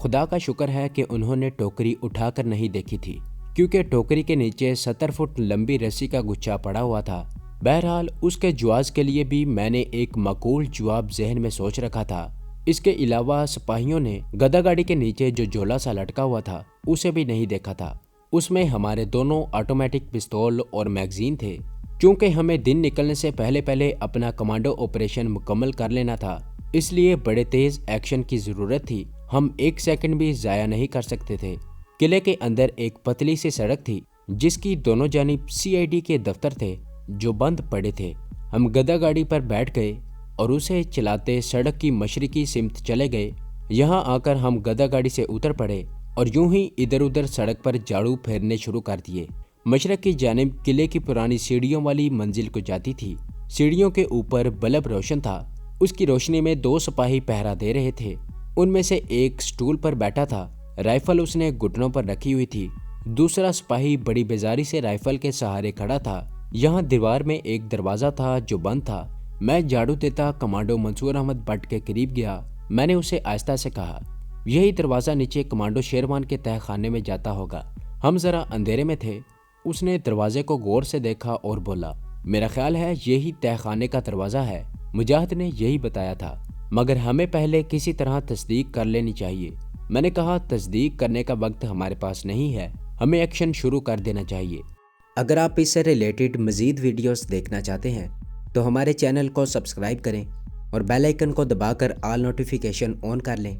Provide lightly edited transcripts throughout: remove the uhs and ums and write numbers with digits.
खुदा का शुक्र है कि उन्होंने टोकरी उठाकर नहीं देखी थी, क्योंकि टोकरी के नीचे 70 फुट लंबी रस्सी का गुच्छा पड़ा हुआ था। बहरहाल उसके जवाब के लिए भी मैंने एक माकूल जवाब जहन में सोच रखा था। इसके अलावा सिपाहियों ने गधा गाड़ी के नीचे जो झोला सा लटका हुआ था उसे भी नहीं देखा था। उसमें हमारे दोनों ऑटोमेटिक पिस्तौल और मैगजीन थे। क्योंकि हमें दिन निकलने से पहले पहले अपना कमांडो ऑपरेशन मुकम्मल कर लेना था, इसलिए बड़े तेज एक्शन की जरूरत थी। हम एक सेकंड भी जाया नहीं कर सकते थे। किले के अंदर एक पतली सी सड़क थी जिसकी दोनों जानिब सीआईडी के दफ्तर थे जो बंद पड़े थे। हम गधा गाड़ी पर बैठ गए और उसे चलाते सड़क की मशरिकी सिमत चले गए। यहाँ आकर हम गधा गाड़ी से उतर पड़े और यूं ही इधर उधर सड़क पर झाड़ू फेरने शुरू कर दिए। मशरक की जानिब किले की पुरानी सीढ़ियों वाली मंजिल को जाती थी। सीढ़ियों के ऊपर बल्ब रोशन था। उसकी रोशनी में 2 सिपाही पहरा दे रहे थे। उनमें से एक स्टूल पर बैठा था, राइफल उसने घुटनों पर रखी हुई थी। दूसरा सिपाही बड़ी बेजारी से राइफल के सहारे खड़ा था। यहाँ दीवार में एक दरवाजा था जो बंद था। मैं झाड़ू देता कमांडो मंसूर अहमद भट्ट के करीब गया। मैंने उसे आहिस्ता से कहा, यही दरवाजा नीचे कमांडो शेरवान के तहखाने में जाता होगा। हम जरा अंधेरे में थे। उसने दरवाजे को गौर से देखा और बोला, मेरा ख्याल है यही तहखाने का दरवाजा है। मुजाहिद ने यही बताया था, मगर हमें पहले किसी तरह तस्दीक कर लेनी चाहिए। मैंने कहा, तस्दीक करने का वक्त हमारे पास नहीं है, हमें एक्शन शुरू कर देना चाहिए। अगर आप इससे रिलेटेड मज़ीद वीडियोस देखना चाहते हैं तो हमारे चैनल को सब्सक्राइब करें और बेल आइकन को दबाकर ऑल नोटिफिकेशन ऑन कर लें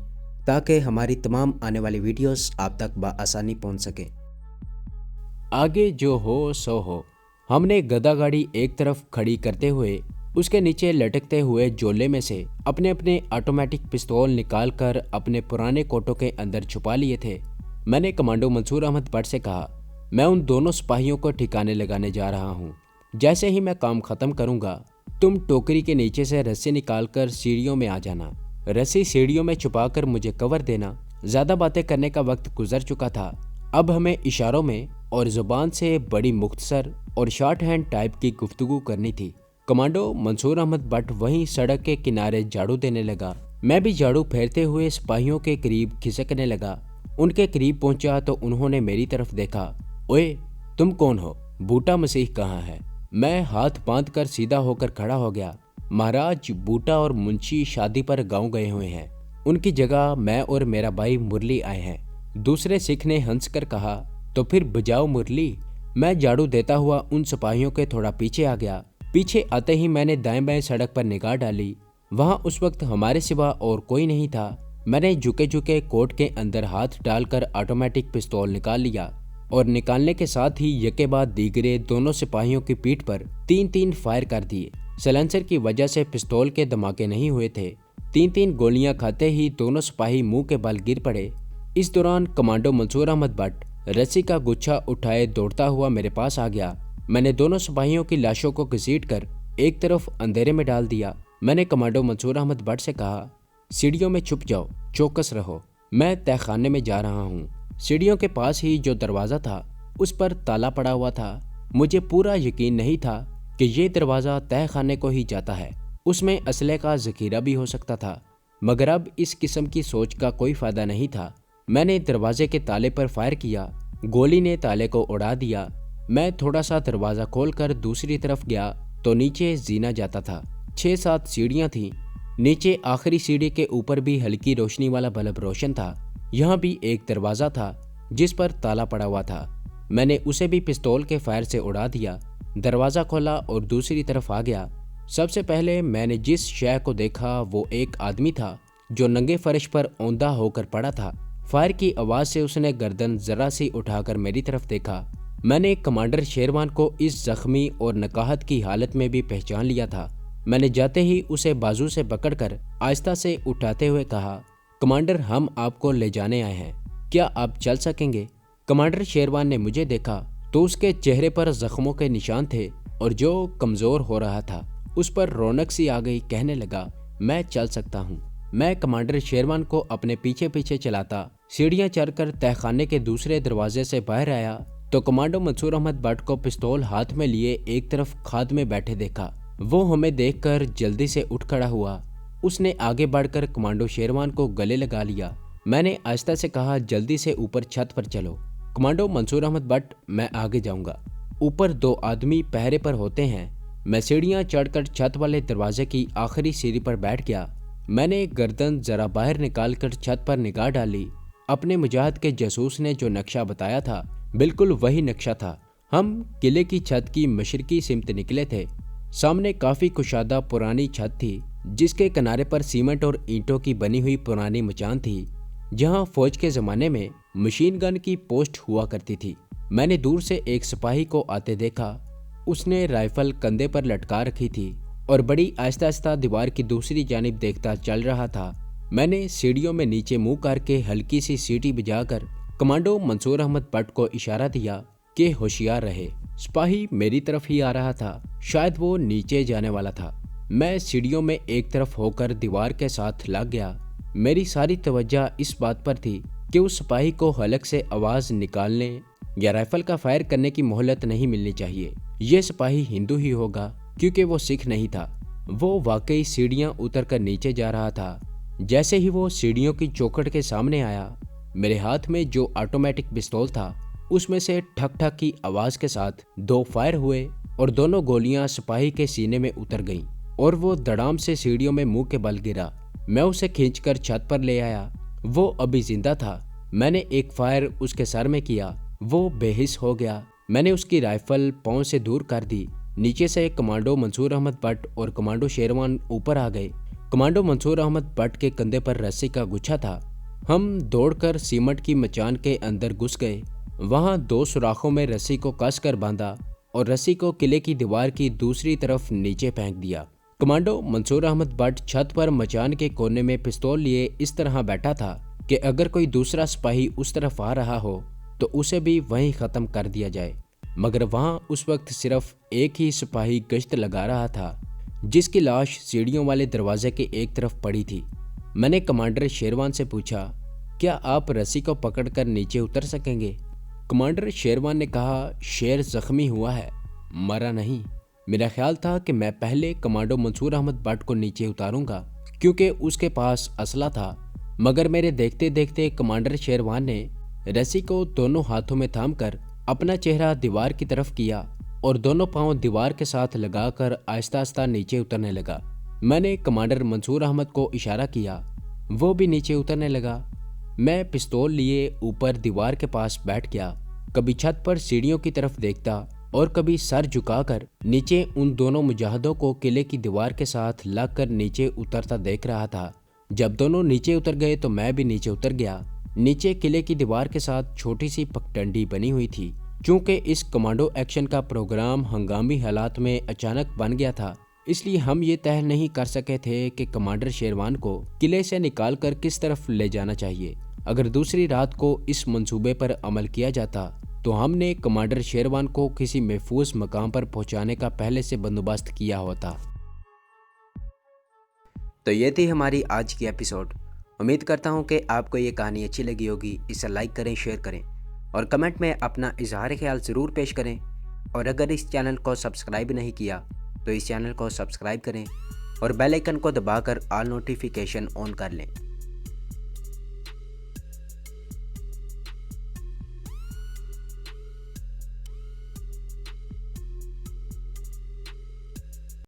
ताकि हमारी तमाम आने वाली वीडियोस आप तक बआसानी पहुंच सकें। आगे जो हो सो हो। हमने गधा गाड़ी एक तरफ खड़ी करते हुए उसके नीचे लटकते हुए झोले में से अपने अपने ऑटोमेटिक पिस्तौल निकालकर अपने पुराने कोटों के अंदर छुपा लिए थे। मैंने कमांडो मंसूर अहमद भट्ट से कहा, मैं उन दोनों सिपाहियों को ठिकाने लगाने जा रहा हूँ। जैसे ही मैं काम खत्म करूंगा तुम टोकरी के नीचे से रस्सी निकालकर सीढ़ियों में आ जाना। रस्सी सीढ़ियों में छुपाकर मुझे कवर देना। ज्यादा बातें करने का वक्त गुजर चुका था। अब हमें इशारों में और जुबान से बड़ी मुख्तसर और शॉर्ट हैंड टाइप की गुफ्तगू करनी थी। कमांडो मंसूर अहमद भट्ट वहीं सड़क के किनारे झाड़ू देने लगा। मैं भी झाड़ू फेरते हुए सिपाहियों के करीब खिसकने लगा। उनके करीब पहुंचा तो उन्होंने मेरी तरफ देखा। ओए, तुम कौन हो? बूटा मसीह कहाँ है? मैं हाथ बांध कर सीधा होकर खड़ा हो गया। महाराज, बूटा और मुंशी शादी पर गांव गए हुए हैं। उनकी जगह मैं और मेरा भाई मुरली आए हैं। दूसरे सिख ने हंसकर कहा, तो फिर बजाओ मुरली। मैं झाड़ू देता हुआ उन सिपाहियों के थोड़ा पीछे आ गया। पीछे आते ही मैंने दाएं बाएं सड़क पर निगाह डाली। वहां उस वक्त हमारे सिवा और कोई नहीं था। मैंने झुके झुके कोट के अंदर हाथ डालकर ऑटोमेटिक पिस्तौल निकाल लिया और निकालने के साथ ही यके बाद दीगरे दोनों सिपाहियों की पीठ पर 3-3 फायर कर दिए। सलेंसर की वजह से पिस्तौल के धमाके नहीं हुए थे। 3-3 गोलियां खाते ही दोनों सिपाही मुंह के बल गिर पड़े। इस दौरान कमांडो मंसूर अहमद भट्ट रस्सी का गुच्छा उठाए दौड़ता हुआ मेरे पास आ गया। मैंने दोनों सिपाहियों की लाशों को घसीटकर एक तरफ अंधेरे में डाल दिया। मैंने कमांडो मंसूर अहमद भट्ट से कहा, सीढ़ियों में छुप जाओ, चौकस रहो, मैं तहखाने में जा रहा हूँ। सीढ़ियों के पास ही जो दरवाजा था उस पर ताला पड़ा हुआ था। मुझे पूरा यकीन नहीं था कि ये दरवाजा तहखाने को ही जाता है। उसमें असले का जखीरा भी हो सकता था, मगर अब इस किस्म की सोच का कोई फायदा नहीं था। मैंने दरवाजे के ताले पर फायर किया। गोली ने ताले को उड़ा दिया। मैं थोड़ा सा दरवाजा खोलकर दूसरी तरफ गया तो नीचे जीना जाता था। 6-7 सीढ़ियां थीं। नीचे आखिरी सीढ़ी के ऊपर भी हल्की रोशनी वाला बल्ब रोशन था। यहाँ भी एक दरवाजा था जिस पर ताला पड़ा हुआ था। मैंने उसे भी पिस्तौल के फायर से उड़ा दिया। दरवाजा खोला और दूसरी तरफ आ गया। सबसे पहले मैंने जिस शय को देखा वो एक आदमी था जो नंगे फर्श पर औंधा होकर पड़ा था। फायर की आवाज से उसने गर्दन जरा सी उठाकर मेरी तरफ देखा। मैंने कमांडर शेरवान को इस जख्मी और नकाहत की हालत में भी पहचान लिया था। मैंने जाते ही उसे बाजू से पकड़कर आहिस्ता से उठाते हुए कहा, कमांडर, हम आपको ले जाने आए हैं, क्या आप चल सकेंगे? कमांडर शेरवान ने मुझे देखा तो उसके चेहरे पर जख्मों के निशान थे और जो कमजोर हो रहा था उस पर रौनक सी आ गई। कहने लगा, मैं चल सकता हूँ। मैं कमांडर शेरवान को अपने पीछे पीछे चलाता सीढ़ियां चढ़कर तहखाने के दूसरे दरवाजे से बाहर आया तो कमांडो मंसूर अहमद भट्ट को पिस्तौल हाथ में लिए एक तरफ खाद में बैठे देखा। वो हमें देखकर जल्दी से उठ खड़ा हुआ। उसने आगे बढ़कर कमांडो शेरवान को गले लगा लिया मैंने आहिस्ता से कहा, जल्दी से ऊपर छत पर चलो। कमांडो मंसूर अहमद भट्ट, मैं आगे जाऊंगा। ऊपर 2 आदमी पहरे पर होते हैं। मैं सीढ़ियां चढ़कर छत वाले दरवाजे की आखिरी सीढ़ी पर बैठ गया। मैंने गर्दन जरा बाहर निकालकर छत पर निगाह डाली। अपने मुजाहिद के जासूस ने जो नक्शा बताया था बिल्कुल वही नक्शा था। हम किले की छत की मशरकी सिमत निकले थे। सामने काफी कुशादा पुरानी छत थी जिसके किनारे पर सीमेंट और ईंटों की बनी हुई पुरानी मचान थी, जहां फौज के जमाने में मशीन गन की पोस्ट हुआ करती थी। मैंने दूर से एक सिपाही को आते देखा। उसने राइफल कंधे पर लटका रखी थी और बड़ी आहिस्ता आहिस्ता दीवार की दूसरी जानिब देखता चल रहा था। मैंने सीढ़ियों में नीचे मुंह करके हल्की सी सीटी बजाकर कमांडो मंसूर अहमद भट्ट को इशारा दिया कि होशियार रहे। सिपाही मेरी तरफ ही आ रहा था, शायद वो नीचे जाने वाला था। मैं सीढ़ियों में एक तरफ होकर दीवार के साथ लग गया। मेरी सारी तवज्जो इस बात पर थी कि उस सिपाही को हलक से आवाज निकालने या राइफल का फायर करने की मोहलत नहीं मिलनी चाहिए। ये सिपाही हिंदू ही होगा क्योंकि वो सिख नहीं था। वो वाकई सीढ़ियां उतर कर नीचे जा रहा था। जैसे ही वो सीढ़ियों की चौखट के सामने आया, मेरे हाथ में जो ऑटोमेटिक पिस्तौल था उसमें से ठक ठक की आवाज के साथ 2 फायर हुए और दोनों गोलियां सिपाही के सीने में उतर गईं और वो धड़ाम से सीढ़ियों में मुंह के बल गिरा। मैं उसे खींचकर छत पर ले आया। वो अभी जिंदा था। मैंने एक फायर उसके सर में किया। वो बेहिस हो गया। मैंने उसकी राइफल पांव से दूर कर दी। नीचे से कमांडो मंसूर अहमद भट्ट और कमांडो शेरवान ऊपर आ गए। कमांडो मंसूर अहमद भट्ट के कंधे पर रस्सी का गुच्छा था। हम दौड़कर सीमेंट की मचान के अंदर घुस गए। वहां 2 सुराखों में रस्सी को कसकर बांधा और रस्सी को किले की दीवार की दूसरी तरफ नीचे फेंक दिया। कमांडो मंसूर अहमद भट्ट छत पर मचान के कोने में पिस्तौल लिए इस तरह बैठा था कि अगर कोई दूसरा सिपाही उस तरफ आ रहा हो तो उसे भी वहीं खत्म कर दिया जाए। मगर वहां उस वक्त सिर्फ एक ही सिपाही गश्त लगा रहा था जिसकी लाश सीढ़ियों वाले दरवाजे के एक तरफ पड़ी थी। मैंने कमांडर शेरवान से पूछा, क्या आप रस्सी को पकड़कर नीचे उतर सकेंगे? कमांडर शेरवान ने कहा, शेर जख्मी हुआ है, मरा नहीं। मेरा ख्याल था कि मैं पहले कमांडो मंसूर अहमद भट्ट को नीचे उतारूंगा क्योंकि उसके पास असला था, मगर मेरे देखते देखते कमांडर शेरवान ने रस्सी को दोनों हाथों में थामकर अपना चेहरा दीवार की तरफ किया और दोनों पांव दीवार के साथ लगाकर आहिस्ता आहिस्ता नीचे उतरने लगा। मैंने कमांडर मंसूर अहमद को इशारा किया, वो भी नीचे उतरने लगा। मैं पिस्तौल लिए ऊपर दीवार के पास बैठ गया। कभी छत पर सीढ़ियों की तरफ देखता और कभी सर झुकाकर नीचे उन दोनों मुजाहिदों को किले की दीवार के साथ लगकर नीचे उतरता देख रहा था। जब दोनों नीचे उतर गए तो मैं भी नीचे उतर गया। नीचे किले की दीवार के साथ छोटी सी पगडंडी बनी हुई थी। चूंकि इस कमांडो एक्शन का प्रोग्राम हंगामी हालात में अचानक बन गया था, इसलिए हम ये तय नहीं कर सके थे कि कमांडर शेरवान को किले से निकालकर किस तरफ ले जाना चाहिए। अगर दूसरी रात को इस मंसूबे पर अमल किया जाता तो हमने कमांडर शेरवान को किसी महफूज मकाम पर पहुंचाने का पहले से बंदोबस्त किया होता। तो ये थी हमारी आज की एपिसोड। उम्मीद करता हूँ कि आपको ये कहानी अच्छी लगी होगी। इसे लाइक करें, शेयर करें और कमेंट में अपना इजहार ख्याल ज़रूर पेश करें। और अगर इस चैनल को सब्सक्राइब नहीं किया तो इस चैनल को सब्सक्राइब करें और बेल आइकन को दबाकर ऑल नोटिफिकेशन ऑन कर लें